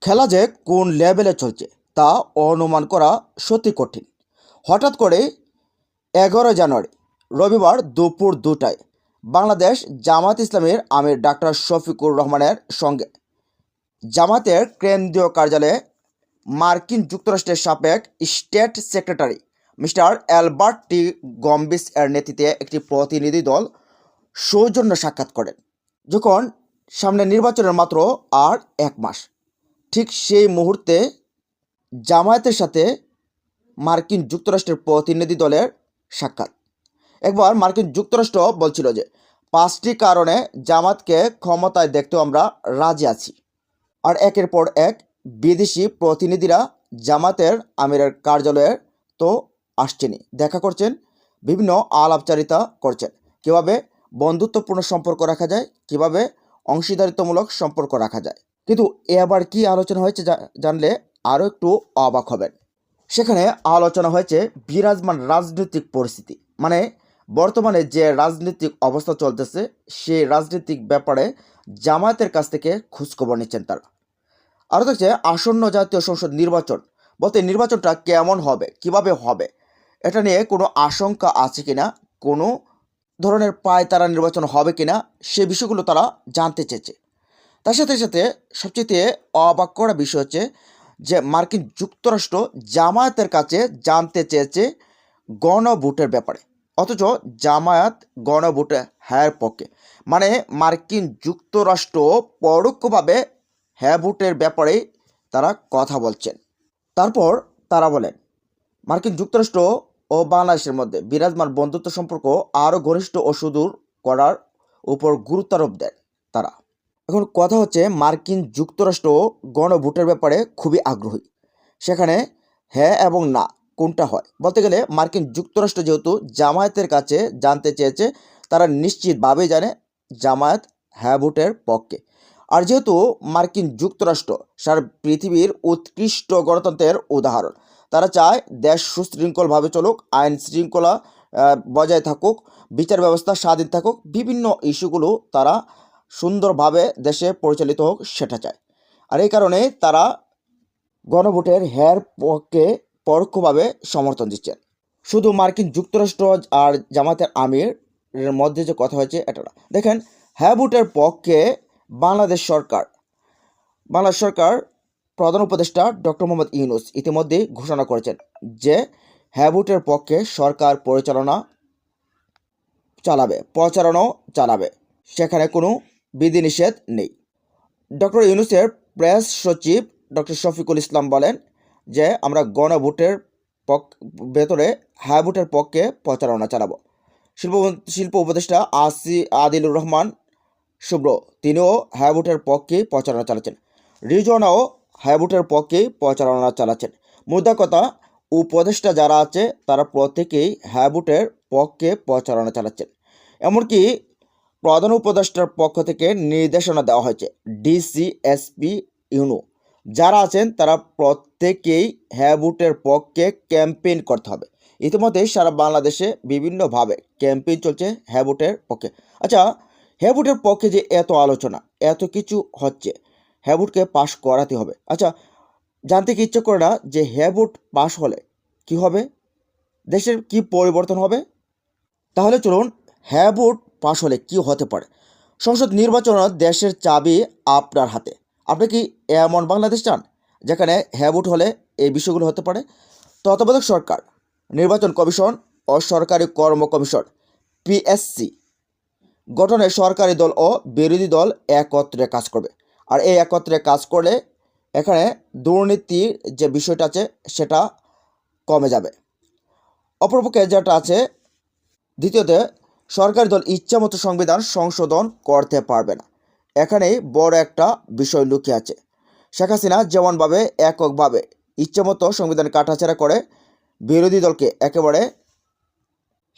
খেলা যে কোন লেভেলে চলছে তা অনুমান করা সত্যি কঠিন। হঠাৎ করে 11 জানুয়ারি রবিবার দুপুর 2টায় বাংলাদেশ জামাত ইসলামীর আমির ডাক্তার শফিকুর রহমানের সঙ্গে জামাতের কেন্দ্রীয় কার্যালয়ে মার্কিন যুক্তরাষ্ট্রের সাবেক স্টেট সেক্রেটারি মিস্টার অ্যালবার্ট টি গম্বিস এর নেতৃত্বে একটি প্রতিনিধি দল সৌজন্য সাক্ষাৎ করেন। যখন সামনে নির্বাচনের মাত্র আর 1 মাস, ঠিক সেই মুহূর্তে জামায়াতের সাথে মার্কিন যুক্তরাষ্ট্রের প্রতিনিধি দলের সাক্ষাৎ। একবার মার্কিন যুক্তরাষ্ট্র বলছিল যে 5টি কারণে জামাতকে ক্ষমতায় দেখতেও আমরা রাজি আছি। আর একের পর এক বিদেশি প্রতিনিধিরা জামাতের আমিরের কার্যালয়ে তো আসছেনই, দেখা করছেন, বিভিন্ন আলাপচারিতা করছেন, কীভাবে বন্ধুত্বপূর্ণ সম্পর্ক রাখা যায়, কীভাবে অংশীদারিত্বমূলক সম্পর্ক রাখা যায়। কিন্তু এবার কি আলোচনা হয়েছে জানলে আরও একটু অবাক হবেন। সেখানে আলোচনা হয়েছে বিরাজমান রাজনৈতিক পরিস্থিতি, মানে বর্তমানে যে রাজনৈতিক অবস্থা চলতেছে সেই রাজনৈতিক ব্যাপারে জামায়াতের কাছ থেকে খোঁজখবর নিচ্ছেন তারা। আরও দেখছে আসন্ন জাতীয় সংসদ নির্বাচন, বলতে নির্বাচনটা কেমন হবে, কিভাবে হবে, এটা নিয়ে কোনো আশঙ্কা আছে কিনা, কোনো ধরনের পায়তারা নির্বাচন হবে কিনা, সে বিষয়গুলো তারা জানতে চেয়েছে। তার সাথে সাথে সবচেয়ে অবাক করা বিষয় হচ্ছে যে মার্কিন যুক্তরাষ্ট্র জামায়াতের কাছে জানতে চেয়েছে গণভোটের ব্যাপারে, অথচ জামায়াত গণভোটে হ্যাঁ পক্ষে, মানে মার্কিন যুক্তরাষ্ট্র পরোক্ষভাবে হ্যাঁ ভোটের ব্যাপারে তারা কথা বলছেন। তারপর তারা বলেন মার্কিন যুক্তরাষ্ট্র ও বাংলাদেশের মধ্যে বিরাজমান বন্ধুত্ব সম্পর্ক আরও ঘনিষ্ঠ ও সুদূর করার উপর গুরুত্বারোপ দেন তারা। এখন কথা হচ্ছে মার্কিন যুক্তরাষ্ট্র গণভোটের ব্যাপারে খুবই আগ্রহী। সেখানে হ্যাঁ এবং না কোনটা হয়, বলতে গেলে মার্কিন যুক্তরাষ্ট্র যেহেতু জামায়াতের কাছে জানতে চেয়েছে, তারা নিশ্চিতভাবেই জানে জামায়াত হ্যাঁ ভোটের পক্ষে। আর যেহেতু মার্কিন যুক্তরাষ্ট্র সারা পৃথিবীর উৎকৃষ্ট গণতন্ত্রের উদাহরণ, তারা চায় দেশ সুশৃঙ্খলভাবে চলুক, আইন শৃঙ্খলা বজায় থাকুক, বিচার ব্যবস্থা স্বাধীন থাকুক, বিভিন্ন ইস্যুগুলো তারা সুন্দরভাবে দেশে পরিচালিত হোক সেটা চায়। আর এই কারণে তারা গণভোটের হ্যার পক্ষে পরোক্ষভাবে সমর্থন দিচ্ছেন। শুধু মার্কিন যুক্তরাষ্ট্র আর জামাতের আমিরের মধ্যে যে কথা হয়েছে এটা না, দেখেন হ্যাঁ ভোটের পক্ষে বাংলাদেশ সরকার প্রধান উপদেষ্টা ডক্টর মোহাম্মদ ইউনূস ইতিমধ্যেই ঘোষণা করেছেন যে হ্যাঁ ভোটের পক্ষে সরকার প্রচারণাও চালাবে, সেখানে কোনো বিধিনিষেধ নেই। ডক্টর ইউনূসের প্রেস সচিব ডক্টর শফিকুল ইসলাম বলেন যে আমরা গণভোটের ভেতরে হ্যাঁ ভোটের পক্ষে প্রচারণা চালাবো। শিল্প উপদেষ্টা আদিলুর রহমান শুভ্র তিনিও হ্যাঁ ভোটের পক্ষে প্রচারণা চালাচ্ছেন। রিজওয়ানাও হ্যাঁ ভোটের পক্ষে প্রচারণা চালাচ্ছেন। মোদ্দা কথা, উপদেষ্টা যারা আছে তারা প্রত্যেকেই হ্যাঁ ভোটের পক্ষে প্রচারণা চালাচ্ছেন। এমনকি প্রধান উপদেষ্টার পক্ষ থেকে নির্দেশনা দেওয়া হয়েছে ডিসি-এসপি ইউনূ যারা আছেন তারা প্রত্যেকেই হ্যাঁ ভোটের পক্ষে ক্যাম্পেইন করতে হবে। ইতিমধ্যে সারা বাংলাদেশে বিভিন্নভাবে ক্যাম্পেইন চলছে হ্যাঁ ভোটের পক্ষে। আচ্ছা, হ্যাঁ ভোটের পক্ষে যে এত আলোচনা, এত কিছু হচ্ছে, হ্যাঁ ভোটকে পাশ করাতে হবে। আচ্ছা, জানতে কি ইচ্ছে করে না যে হ্যাঁ ভোট পাশ হলে কি হবে, দেশের কি পরিবর্তন হবে? তাহলে চলুন, হ্যাঁ ভোট পাশ হলে কি হতে পারে। সংসদ নির্বাচন দেশের চাবি আপনার হাতে। আপনি কি এমন বাংলাদেশ চান যেখানে হ্যাঁ ভোট হলে এই বিষয়গুলো হতে পারে? তত্ত্বাবধায়ক সরকার, নির্বাচন কমিশন ও সরকারি কর্ম কমিশন পিএসসি গঠনে সরকারি দল ও বিরোধী দল একত্রে কাজ করবে। আর এই একত্রে কাজ করলে এখানে দুর্নীতির যে বিষয়টা আছে সেটা কমে যাবে। অপরপক্ষে যেটা আছে, দ্বিতীয়তে, সরকারি দল ইচ্ছামতো সংবিধান সংশোধন করতে পারবে না। এখানেই বড় একটা বিষয় লুকিয়ে আছে। শেখ হাসিনা যেমনভাবে এককভাবে ইচ্ছামতো সংবিধান কাটাছেড়া করে বিরোধী দলকে একেবারে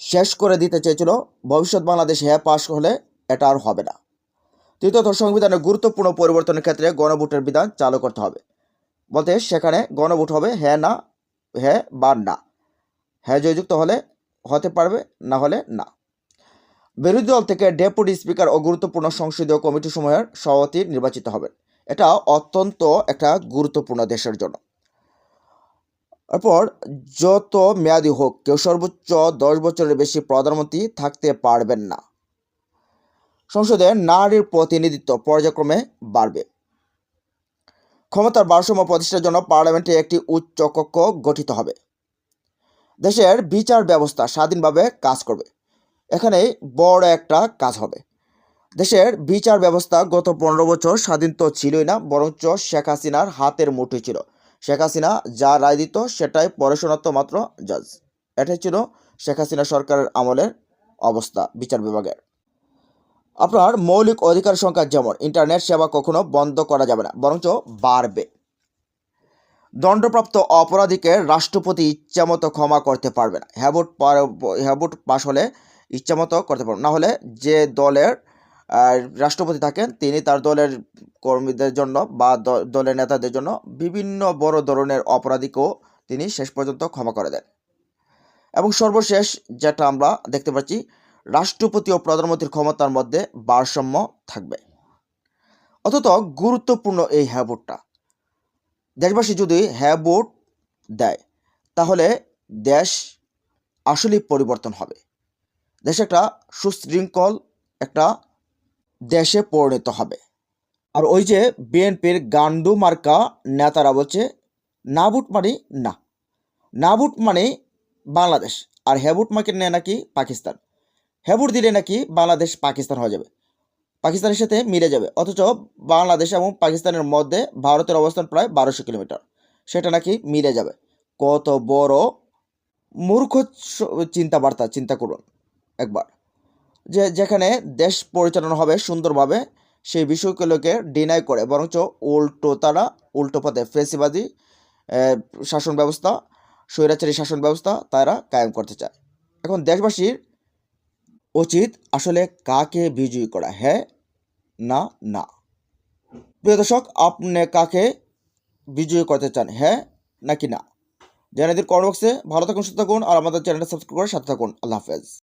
শেষ করে দিতে চেয়েছিল, ভবিষ্যৎ বাংলাদেশ হ্যাঁ পাশ হলে এটা আর হবে না। তৃতীয়ত, সংবিধানের গুরুত্বপূর্ণ পরিবর্তনের ক্ষেত্রে গণভোটের বিধান চালু করতে হবে, বলতে সেখানে গণভোট হবে হ্যাঁ না, হ্যাঁ বা না। হ্যাঁ জয়যুক্ত হলে হতে পারবে, না হলে না। বিরোধী দল থেকে ডেপুটি স্পিকার ও গুরুত্বপূর্ণ সংসদীয় কমিটিসমূহের সভাপতি নির্বাচিত হবেন। এটা অত্যন্ত একটা গুরুত্বপূর্ণ দেশের জন্য। এরপর যত মেয়াদি হোক কেউ সর্বোচ্চ 10 বছরের বেশি প্রধানমন্ত্রী থাকতে পারবেন না। সংসদে নারীর প্রতিনিধিত্ব পর্যায়ক্রমে বাড়বে। ক্ষমতার ভারসাম্য প্রতিষ্ঠার জন্য পার্লামেন্টে একটি উচ্চ কক্ষ গঠিত হবে। দেশের বিচার ব্যবস্থা স্বাধীনভাবে কাজ করবে। এখানে বড় একটা কাজ হবে। দেশের বিচার ব্যবস্থা গত 15 বছর স্বাধীন তো ছিলই না, বরঞ্চ শেখ হাসিনার হাতের মুঠোয় ছিল। শেখ হাসিনা যা রায় দিত সেটাই পরে শোনাতো মাত্র জাজ। এটাই ছিল শেখ হাসিনা সরকারের আমলের অবস্থা বিচার বিভাগের। আপনার মৌলিক অধিকার সংখ্যা যেমন ইন্টারনেট সেবা কখনো বন্ধ করা যাবে না, বরঞ্চ বাড়বে। দণ্ডপ্রাপ্ত অপরাধীকে রাষ্ট্রপতি ইচ্ছামতো ক্ষমা করতে পারবে না। হ্যাভোট পাশ হলে ইচ্ছামতো করতে পারবেন, না হলে যে দলের রাষ্ট্রপতি থাকেন তিনি তার দলের কর্মীদের জন্য বা দলের নেতাদের জন্য বিভিন্ন বড় ধরনের অপরাধীকেও তিনি শেষ পর্যন্ত ক্ষমা করে দেন। এবং সর্বশেষ যেটা আমরা দেখতে পাচ্ছি, রাষ্ট্রপতি ও প্রধানমন্ত্রীর ক্ষমতার মধ্যে ভারসাম্য থাকবে। অত্যন্ত গুরুত্বপূর্ণ এই হ্যাভোটটা। দেশবাসী যদি হ্যাভোট দেয় তাহলে দেশ আসলেই পরিবর্তন হবে। দেশ একটা সুশৃঙ্খল একটা দেশে পরিণত হবে। আর ওই যে বিএনপির গান্ডু মার্কা নেতারা বলছে না ভোট মানে না, না ভোট মানে বাংলাদেশ, আর হ্যাভোট মার্কে নেয় নাকি পাকিস্তান। হ্যাভোট দিলে নাকি বাংলাদেশ পাকিস্তান হয়ে যাবে, পাকিস্তানের সাথে মিলে যাবে। অথচ বাংলাদেশ এবং পাকিস্তানের মধ্যে ভারতের অবস্থান প্রায় 1200 কিলোমিটার, সেটা নাকি মিলে যাবে। কত বড় মূর্খ চিন্তা করুন একবার, যে যেখানে দেশ পরিচালনা হবে সুন্দরভাবে সেই বিষয়গুলোকে ডিনাই করে, বরঞ্চ তারা উল্টো পথে ফেসিবাদী শাসন ব্যবস্থা, স্বৈরাচারী শাসন ব্যবস্থা তারা কায়েম করতে চায়। এখন দেশবাসীর উচিত আসলে কাকে বিজয়ী করা, হ্যাঁ না না। প্রিয় দর্শক, আপনি কাকে বিজয়ী করতে চান, হ্যাঁ নাকি না? জানিয়ে দিন কমেন্ট বক্সে। ভালো থাকুন, সুস্থ থাকুন, আর আমাদের চ্যানেলটা সাবস্ক্রাইব করে সাথে থাকুন। আল্লাহ হাফেজ।